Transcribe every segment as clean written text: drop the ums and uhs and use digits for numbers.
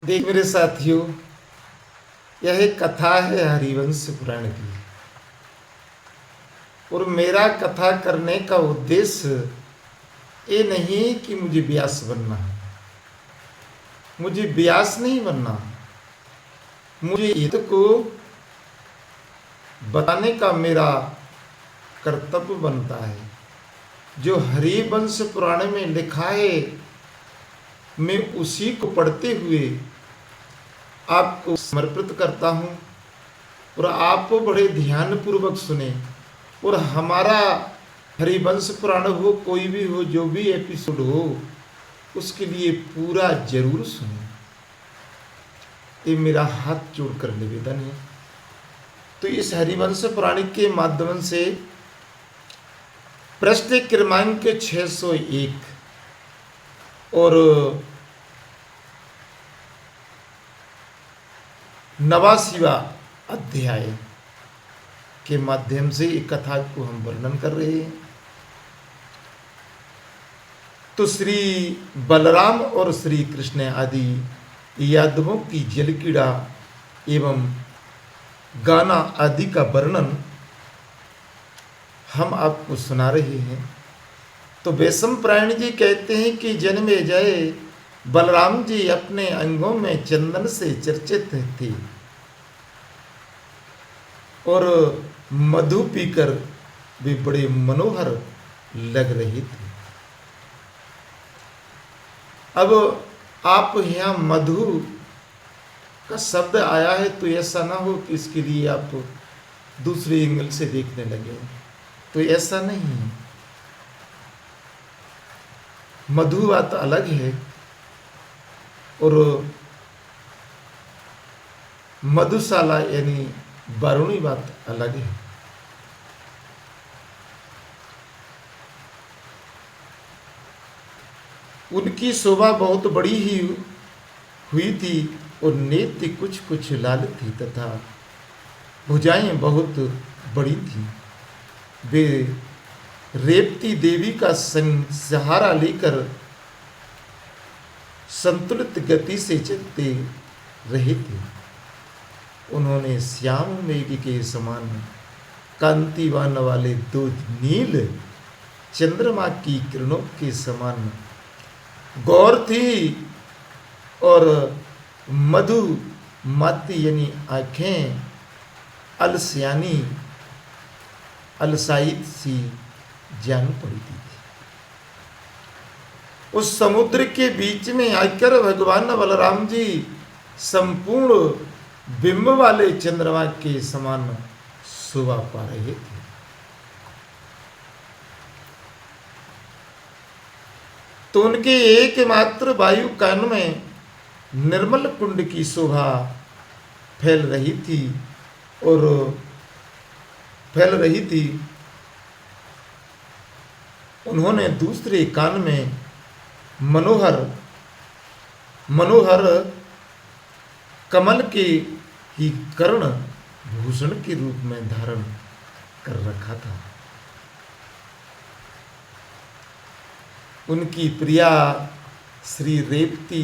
देख मेरे साथियों, यह एक कथा है हरिवंश पुराण की। और मेरा कथा करने का उद्देश्य ये नहीं कि मुझे व्यास बनना है। मुझे व्यास नहीं बनना, मुझे हित को बताने का मेरा कर्तव्य बनता है। जो हरिवंश पुराण में लिखा है, मैं उसी को पढ़ते हुए आपको समर्पित करता हूँ। और आप बड़े ध्यान पूर्वक सुने। और हमारा हरिवंश पुराण हो, कोई भी हो, जो भी एपिसोड हो, उसके लिए पूरा जरूर सुने। ये मेरा हाथ जोड़कर निवेदन है। तो इस हरिवंश पुराण के माध्यम से पृष्ठ क्रमांक 601 और 89वां अध्याय के माध्यम से एक कथा को हम वर्णन कर रहे हैं। तो श्री बलराम और श्री कृष्ण आदि यादवों की जलक्रीड़ा एवं गाना आदि का वर्णन हम आपको सुना रहे हैं। तो वैशंपायन जी कहते हैं कि जन्मेजय बलराम जी अपने अंगों में चंदन से चर्चित थे और मधु पीकर वे बड़े मनोहर लग रहे थे। अब आप यहाँ मधु का शब्द आया है, तो ऐसा ना हो कि इसके लिए आप दूसरे एंगल से देखने लगे। तो ऐसा नहीं है। मधु बात अलग है और मधुशाला यानी बारूणी बात अलग है। उनकी शोभा बहुत बड़ी ही हुई थी और नेत्र कुछ कुछ लाल थी तथा भुजाएं बहुत बड़ी थी। वे रेवती देवी का सहारा लेकर संतुलित गति से चलते रहे थे। उन्होंने श्याम मेघ के समान कांतिवान वाले दो नील चंद्रमा की किरणों के समान गौर थी और मधु माती यानी आंखें अलसियानी अलसाइत सी जान पड़ी थी। उस समुद्र के बीच में आकर भगवान बलराम जी संपूर्ण बिंब वाले चंद्रमा के समान शोभा पा रहे थे। तो उनके एकमात्र वायु कान में निर्मल कुंड की शोभा फैल रही थी। उन्होंने दूसरे कान में मनोहर कमल के ही कर्ण भूषण के रूप में धारण कर रखा था। उनकी प्रिया श्री रेवती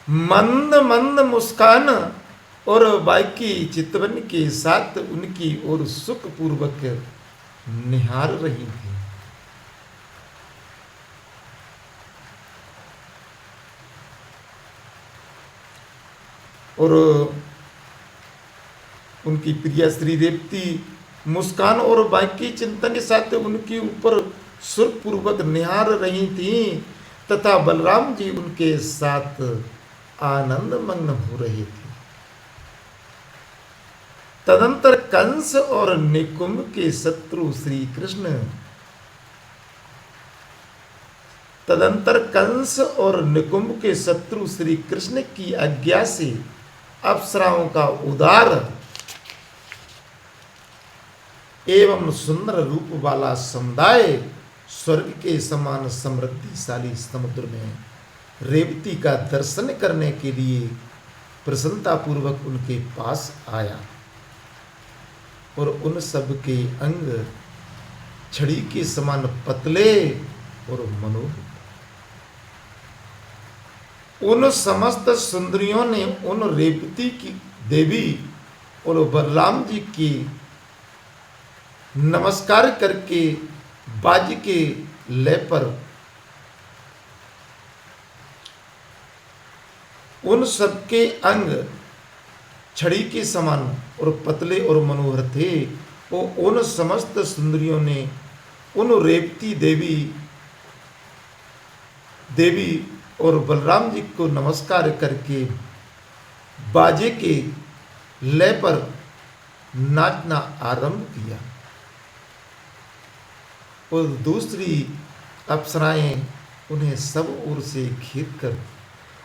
मंद मंद मुस्कान और बाकी चितवन के साथ उनकी ओर सुख पूर्वक निहार रही थी। और उनकी प्रिया श्री रेवती मुस्कान और बाकी चिंतन के साथ उनके ऊपर सुरपूर्वक निहार रही थी तथा बलराम जी उनके साथ आनंद मग्न हो रहे थे। तदंतर कंस और निकुंभ के शत्रु श्री कृष्ण की आज्ञा से अप्सराओं का उदार एवं सुंदर रूप वाला समुदाय स्वर्ग के समान समृद्धिशाली समुद्र में रेवती का दर्शन करने के लिए प्रसन्नता पूर्वक उनके पास आया और उन सब के अंग छड़ी के समान पतले और मनोहर उन समस्त सुंदरियों ने उन रेवती की देवी और बलराम जी की नमस्कार करके बाज के लय पर उन सबके अंग छड़ी के समान और पतले और मनोहर थे। वो उन समस्त सुंदरियों ने उन रेवती देवी और बलराम जी को नमस्कार करके बाजे के लय पर नाचना आरंभ किया और दूसरी अप्सराएं उन्हें सब ओर से घेर कर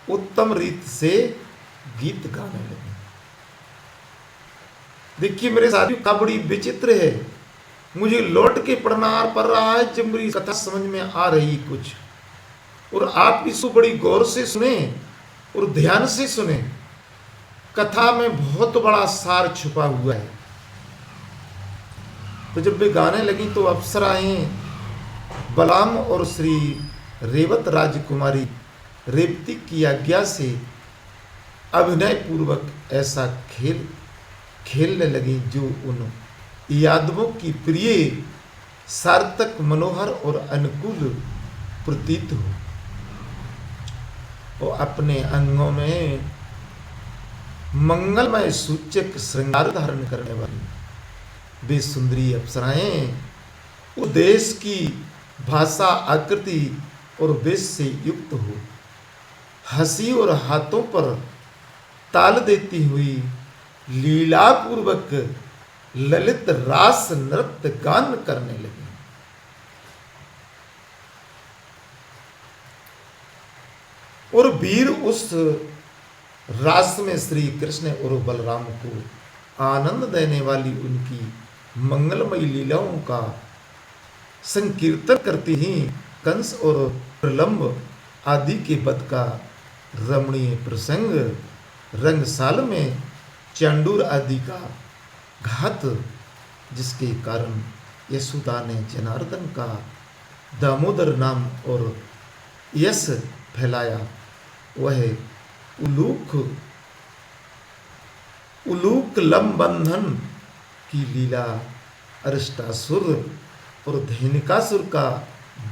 उत्तम रीत से गीत गाने लगे। देखिए मेरे साथियों, का बड़ी विचित्र है, मुझे लौट के पढ़ना पड़ रहा है जब मेरी कथा समझ में आ रही कुछ, और आप इसको बड़ी गौर से सुने और ध्यान से सुने। कथा में बहुत बड़ा सार छुपा हुआ है। तो जब वे गाने लगी तो अप्सराएं बलराम और श्री रेवत राजकुमारी रेवती की आज्ञा से अभिनय पूर्वक ऐसा खेलने लगी जो उन यादवों की प्रिय, सार्थक, मनोहर और अनुकूल प्रतीत हो। और अपने अंगों में मंगलमय सूचक श्रृंगार धारण करने वाली वे सुंदरी अप्सराएं उस देश की भाषा, आकृति और वेश से युक्त हो हंसी और हाथों पर ताल देती हुई लीला पूर्वक ललित रास नृत्य गान करने लगे। और वीर उस रास में श्री कृष्ण और बलराम को आनंद देने वाली उनकी मंगलमयी लीलाओं का संकीर्तन करती ही कंस और प्रलंब आदि के वध का रमणीय प्रसंग, रंगशाल में चांडूर आदि का घात, जिसके कारण यशोदा ने जनार्दन का दामोदर नाम और यश फैलाया, वह उलूक लंबंधन की लीला, अरिष्टासुर और धेनुकासुर का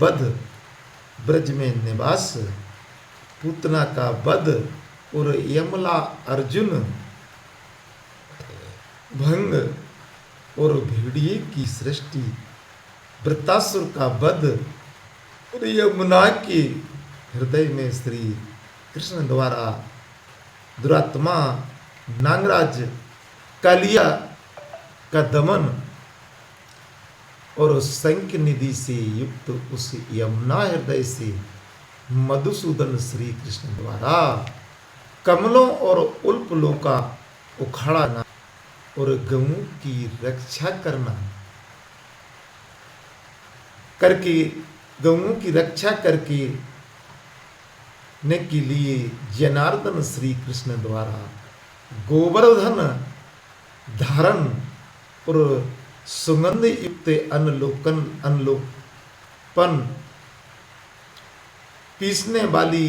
वध, ब्रज में निवास, पूतना का वध और यमला अर्जुन भंग और भेड़िए की सृष्टि, वृत्तासुर का वध और यमुना के हृदय में श्री कृष्ण द्वारा दुरात्मा नागराज कालिया का दमन और शंख निधि से युक्त उस यमुना हृदय से मधुसूदन श्री कृष्ण द्वारा कमलों और उल्पलों का उखाड़ना और गऊ की रक्षा करके ने के लिए जनार्दन श्री कृष्ण द्वारा गोवर्धन धारण और सुगंध युक्त अनलोपन पीसने वाली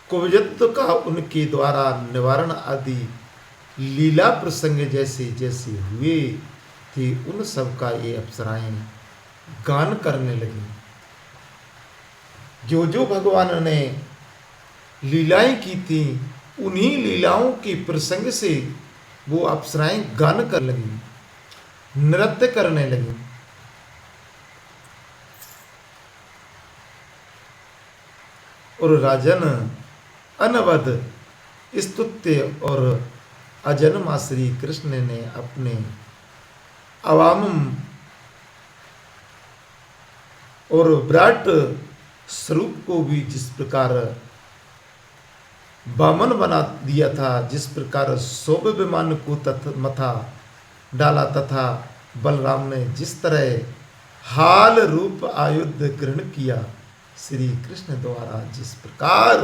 कुब्जत्व का उनके द्वारा निवारण आदि लीला प्रसंग जैसे जैसे हुए थे, उन सब का ये अप्सराएं गान करने लगी। जो जो भगवान ने लीलाएं की थी, उन्हीं लीलाओं के प्रसंग से वो अप्सराएं गान कर लगी, नृत्य करने लगी। और राजन अनवध स्तुत्य और अजन्मा श्री कृष्ण ने अपने अवाम और विराट स्वरूप को भी जिस प्रकार वामन बना दिया था, जिस प्रकार शोभ विमान को मथा डाला, तथा बलराम ने जिस तरह हाल रूप आयुध ग्रहण किया, श्री कृष्ण द्वारा जिस प्रकार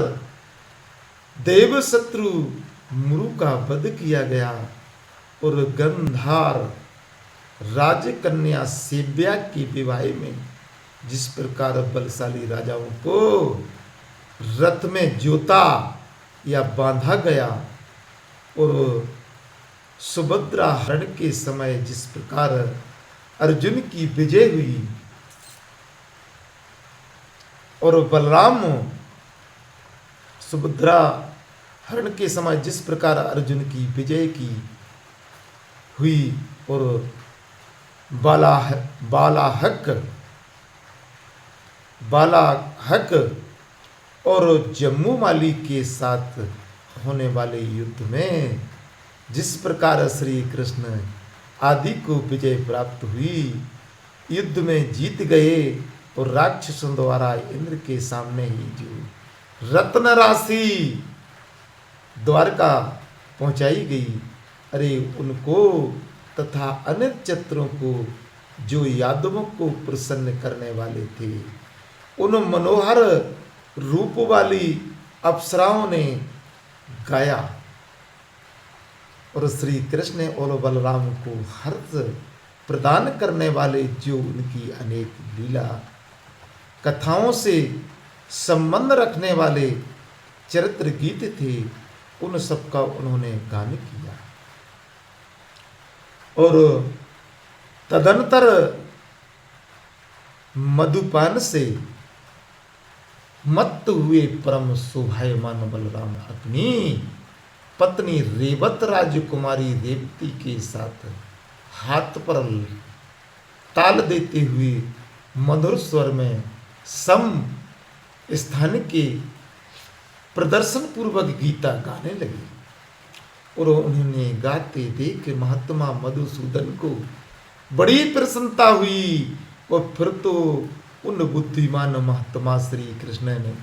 देव शत्रु मुरु का वध किया गया और गंधार राजकन्या सेव्या के विवाह में जिस प्रकार बलशाली राजाओं को रथ में जोता या बांधा गया और सुभद्रा हरण के समय जिस प्रकार अर्जुन की विजय हुई और बलराम सुभद्रा हरण के समय जिस प्रकार अर्जुन की विजय की हुई और बालाहक और जम्मूमाली के साथ होने वाले युद्ध में जिस प्रकार श्री कृष्ण आदि को विजय प्राप्त हुई, युद्ध में जीत गए और राक्षसों द्वारा इंद्र के सामने ही जो रत्न राशि द्वारका पहुंचाई गई, अरे उनको तथा अन्य चत्रों को जो यादवों को प्रसन्न करने वाले थे, उन मनोहर रूप वाली अप्सराओं ने गाया और श्री कृष्ण और बलराम को हर्ष प्रदान करने वाले जो उनकी अनेक लीला कथाओं से संबंध रखने वाले चरित्र गीत थे, उन सब का उन्होंने गान किया। और तदनंतर मधुपान से मत्त हुए परम शोभायमान बलराम अपनी पत्नी रेवत राजकुमारी रेवती के साथ हाथ पर ताल देते हुए मधुर स्वर में सम स्थान के प्रदर्शन पूर्वक गीता गाने लगे और उन्होंने गाते देख महात्मा मधुसूदन को बड़ी प्रसन्नता हुई और फिर तो उन बुद्धिमान महात्मा श्री कृष्ण ने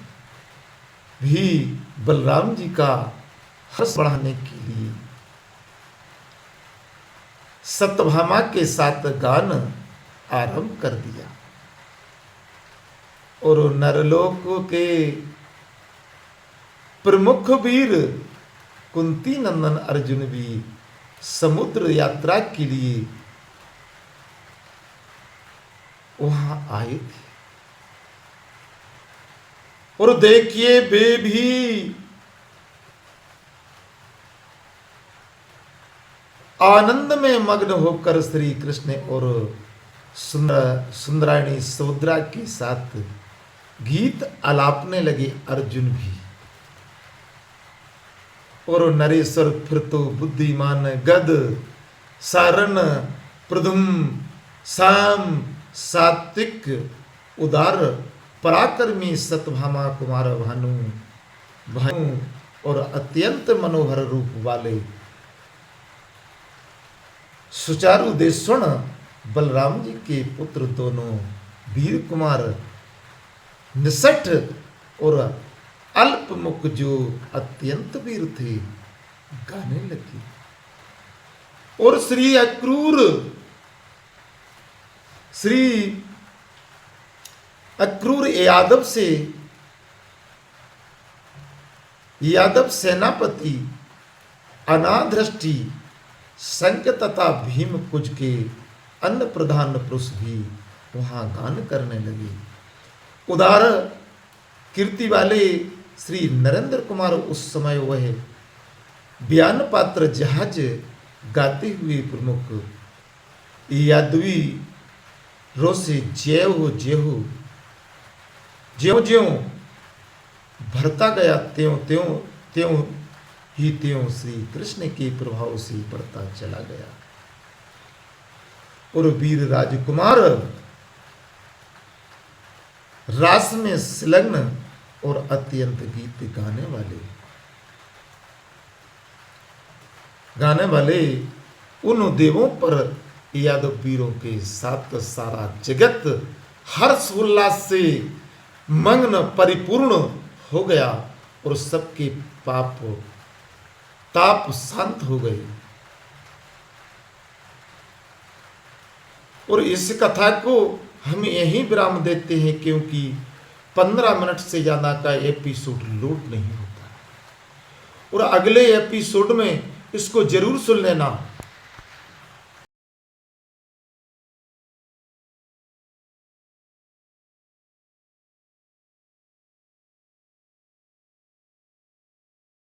भी बलराम जी का हर्ष बढ़ाने के लिए सत्यभामा के साथ गान आरंभ कर दिया और नरलोक के प्रमुख वीर कुंती नंदन अर्जुन भी समुद्र यात्रा के लिए वहां आए थे और देखिए वे भी आनंद में मग्न होकर श्री कृष्ण और सुंदराणी सुभद्रा के साथ गीत आलापने लगे। अर्जुन भी और नरेश्वर फिर तो बुद्धिमान गद सारण प्रधुम साम सात्विक उदार पराक्रमी सत्यभामा कुमार भानु और अत्यंत मनोहर रूप वाले सुचारु देशण बलराम जी के पुत्र दोनों वीर कुमार निसठ और अल्पमुख जो अत्यंत वीर थे गाने लगे और श्री अक्रूर यादव सेनापति अनादृष्टि संक तथा भीम कुज के अन्य प्रधान पुरुष भी वहां गान करने लगे। उदार कीर्ति वाले श्री नरेंद्र कुमार उस समय वह बयान पात्र जहाज गाते हुए प्रमुख यादवी रोसे ज्यों ज्यों भरता गया त्यों ही श्री कृष्ण के प्रभाव से बढ़ता चला गया और वीर राजकुमार रास में संलग्न और अत्यंत गीत गाने वाले उन देवों पर यादव वीरों के साथ सारा जगत हर्ष उल्लास से मग्न परिपूर्ण हो गया और सबके ताप शांत हो गए। और इस कथा को हम यहीं विराम देते हैं क्योंकि 15 मिनट से ज्यादा का एपिसोड लोड नहीं होता और अगले एपिसोड में इसको जरूर सुन लेना।